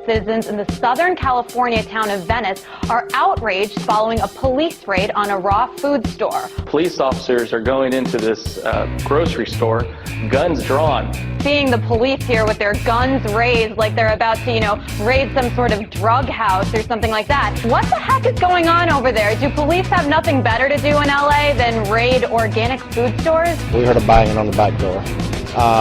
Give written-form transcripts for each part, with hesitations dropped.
citizens in the Southern California town of Venice are outraged following a police raid on a raw food store. Police officers are going into this grocery store, guns drawn. Seeing the police here with their guns raised like they're about to, raid some sort of drug house or something like that. What the heck is going on over there? Do police have nothing better to do in LA than raid organic food stores? We heard a banging on the back door.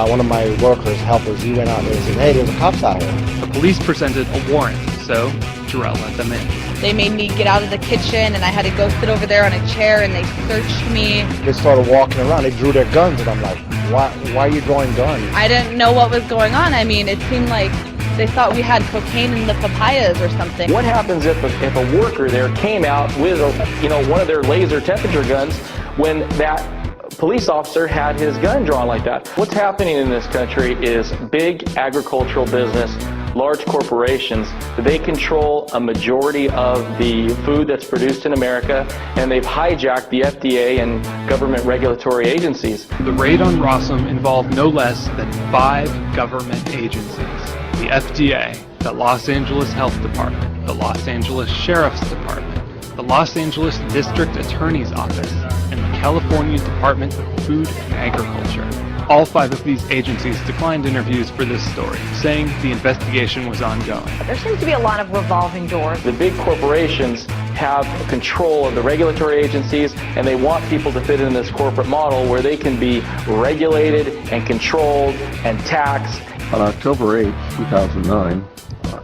One of my workers, helpers, he went out there and said, "Hey, there's a cops out here." The police presented a warrant, so Jarrell let them in. They made me get out of the kitchen, and I had to go sit over there on a chair, and they searched me. They started walking around. They drew their guns, and I'm like, why are you drawing guns? I didn't know what was going on. I mean, it seemed like they thought we had cocaine in the papayas or something. What happens if a worker there came out with one of their laser temperature guns when that police officer had his gun drawn like that? What's happening in this country is big agricultural business, large corporations, they control a majority of the food that's produced in America, and they've hijacked the FDA and government regulatory agencies. The raid on Rossum involved no less than 5 government agencies: the FDA, the Los Angeles Health Department, the Los Angeles Sheriff's Department, the Los Angeles District Attorney's Office, and the California Department of Food and Agriculture. All 5 of these agencies declined interviews for this story, saying the investigation was ongoing. There seems to be a lot of revolving doors. The big corporations have control of the regulatory agencies, and they want people to fit in this corporate model where they can be regulated and controlled and taxed. On October 8, 2009,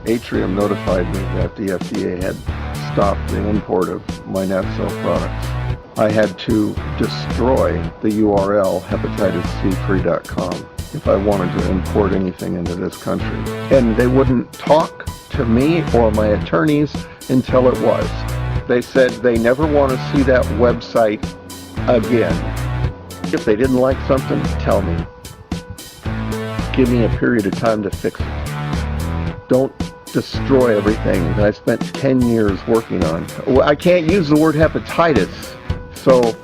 Atrium notified me that the FDA had stopped the import of my NatCell products. I had to destroy the URL hepatitisc3.com if I wanted to import anything into this country. And they wouldn't talk to me or my attorneys until it was. They said they never want to see that website again. If they didn't like something, tell me. Give me a period of time to fix it. Don't destroy everything that I spent 10 years working on. I can't use the word hepatitis. So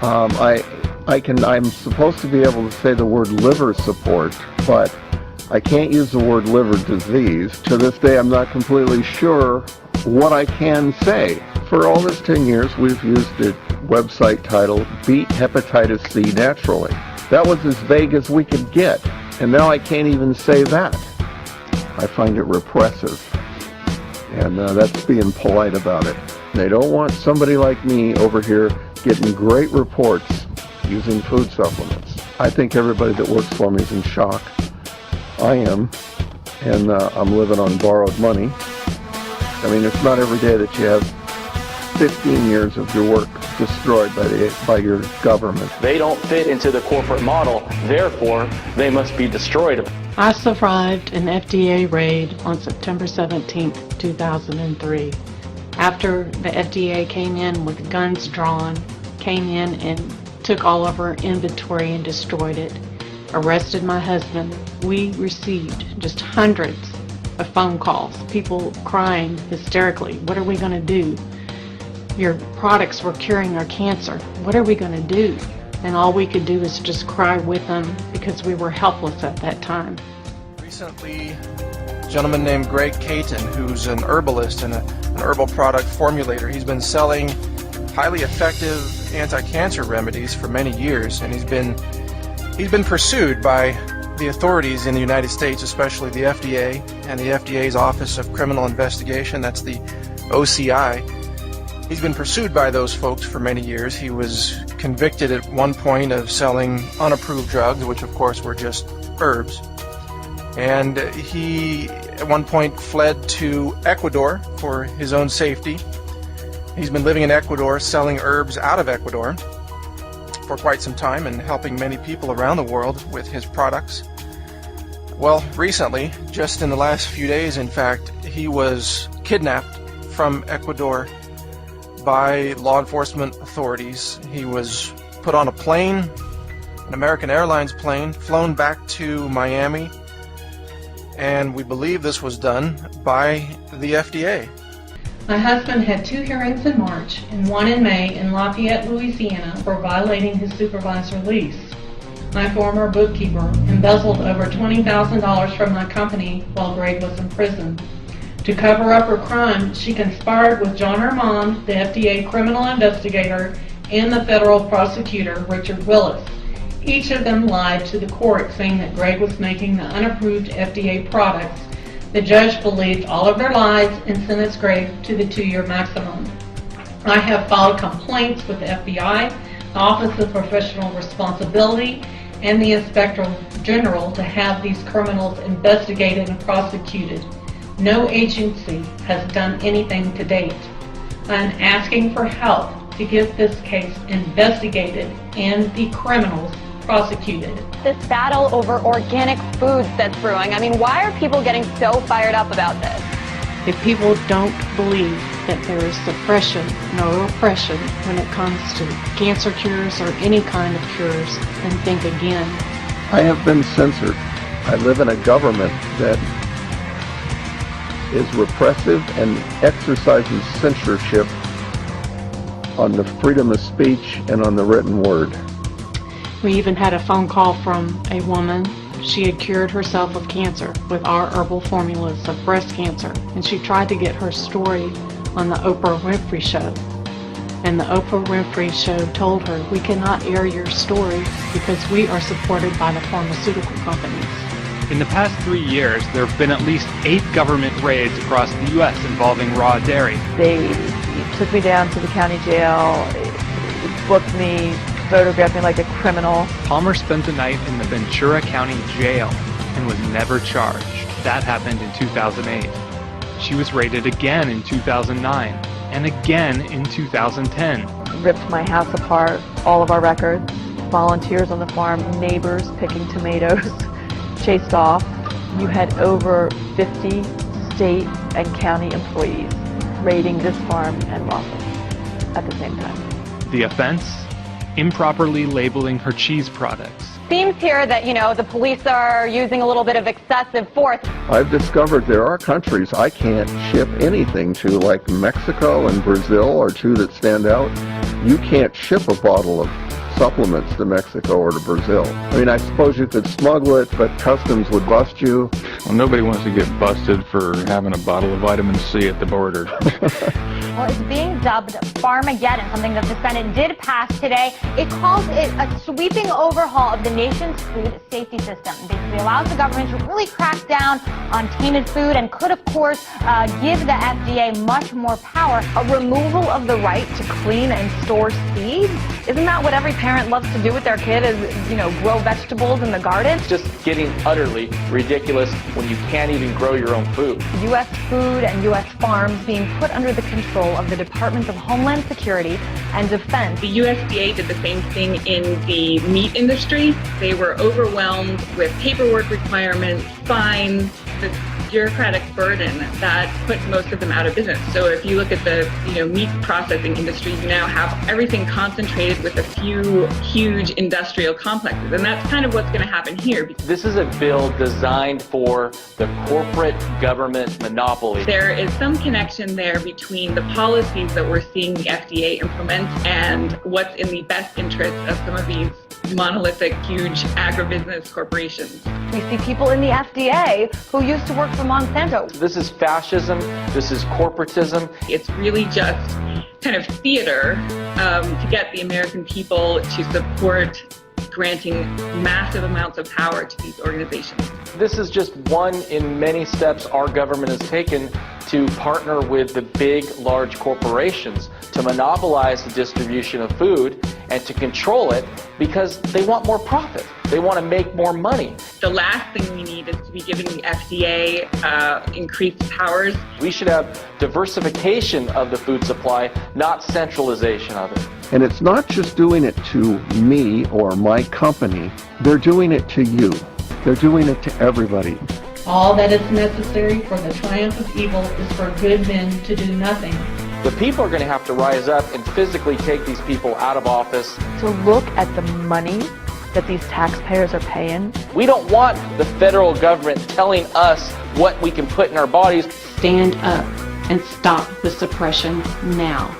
I'm supposed to be able to say the word liver support, but I can't use the word liver disease. To this day, I'm not completely sure what I can say. For all this 10 years, we've used a website titled Beat Hepatitis C Naturally. That was as vague as we could get, and now I can't even say that. I find it repressive, and that's being polite about it. They don't want somebody like me over here getting great reports using food supplements. I think everybody that works for me is in shock. I am, and I'm living on borrowed money. I mean, it's not every day that you have 15 years of your work destroyed by your government. They don't fit into the corporate model, therefore they must be destroyed. I survived an FDA raid on September 17, 2003. After the FDA came in with guns drawn, came in and took all of our inventory and destroyed it, arrested my husband, we received just hundreds of phone calls, people crying hysterically, "What are we going to do? Your products were curing our cancer. What are we going to do?" And all we could do is just cry with them because we were helpless at that time. Recently, a gentleman named Greg Caton, who's an herbalist and an herbal product formulator, he's been selling highly effective anti-cancer remedies for many years, and he's been pursued by the authorities in the United States, especially the FDA and the FDA's Office of Criminal Investigation, that's the OCI. He's been pursued by those folks for many years. He was convicted at one point of selling unapproved drugs, which of course were just herbs. And he at one point fled to Ecuador for his own safety. He's been living in Ecuador, selling herbs out of Ecuador for quite some time and helping many people around the world with his products. Well, recently, just in the last few days, in fact, he was kidnapped from Ecuador by law enforcement authorities. He was put on a plane, an American Airlines plane, flown back to Miami, and we believe this was done by the FDA. My husband had 2 hearings in March and 1 in May in Lafayette, Louisiana for violating his supervised release. My former bookkeeper embezzled over $20,000 from my company while Greg was in prison. To cover up her crime, she conspired with John Armand, the FDA criminal investigator, and the federal prosecutor, Richard Willis. Each of them lied to the court, saying that Greg was making the unapproved FDA products. The judge believed all of their lies and sentenced Greg to the 2-year maximum. I have filed complaints with the FBI, the Office of Professional Responsibility, and the Inspector General to have these criminals investigated and prosecuted. No agency has done anything to date. I'm asking for help to get this case investigated and the criminals prosecuted. This battle over organic foods that's brewing. I mean, why are people getting so fired up about this? If people don't believe that there is suppression nor repression when it comes to cancer cures or any kind of cures, then think again. I have been censored. I live in a government that is repressive and exercises censorship on the freedom of speech and on the written word. We even had a phone call from a woman. She had cured herself of cancer with our herbal formulas of breast cancer, and she tried to get her story on the Oprah Winfrey Show. And the Oprah Winfrey Show told her, we cannot air your story because we are supported by the pharmaceutical companies. In the past 3 years, there have been at least 8 government raids across the U.S. involving raw dairy. They took me down to the county jail, booked me, photographed me like a criminal. Palmer spent the night in the Ventura County Jail and was never charged. That happened in 2008. She was raided again in 2009 and again in 2010. Ripped my house apart, all of our records, volunteers on the farm, neighbors picking tomatoes, chased off. You had over 50 state and county employees raiding this farm and Ross's at the same time. The offense? Improperly labeling her cheese products. Seems here that, the police are using a little bit of excessive force. I've discovered there are countries I can't ship anything to, like Mexico and Brazil are two that stand out. You can't ship a bottle of supplements to Mexico or to Brazil. I mean, I suppose you could smuggle it, but customs would bust you. Well, nobody wants to get busted for having a bottle of vitamin C at the border. Well, it's being dubbed Farmageddon, something that the Senate did pass today. It calls it a sweeping overhaul of the nation's food safety system. It basically allows the government to really crack down on tainted food and could, of course, give the FDA much more power. A removal of the right to clean and store seeds? Isn't that what every parent loves to do with their kid is, grow vegetables in the garden? It's just getting utterly ridiculous when you can't even grow your own food. U.S. food and U.S. farms being put under the control of the Departments of Homeland Security and Defense. The USDA did the same thing in the meat industry. They were overwhelmed with paperwork requirements, fines, the bureaucratic burden that put most of them out of business. So if you look at the meat processing industry, you now have everything concentrated with a few huge industrial complexes, and that's kind of what's going to happen here. This is a bill designed for the corporate government monopoly. There is some connection there between the policies that we're seeing the FDA implement and what's in the best interest of some of these monolithic, huge agribusiness corporations. We see people in the FDA who used to work for Monsanto. This is fascism. This is corporatism. It's really just kind of theater to get the American people to support granting massive amounts of power to these organizations. This is just one in many steps our government has taken to partner with the big, large corporations to monopolize the distribution of food and to control it because they want more profit. They want to make more money. The last thing we need is to be giving the FDA increased powers. We should have diversification of the food supply, not centralization of it. And it's not just doing it to me or my company. They're doing it to you. They're doing it to everybody. All that is necessary for the triumph of evil is for good men to do nothing. The people are going to have to rise up and physically take these people out of office. To look at the money that these taxpayers are paying. We don't want the federal government telling us what we can put in our bodies. Stand up and stop the suppression now.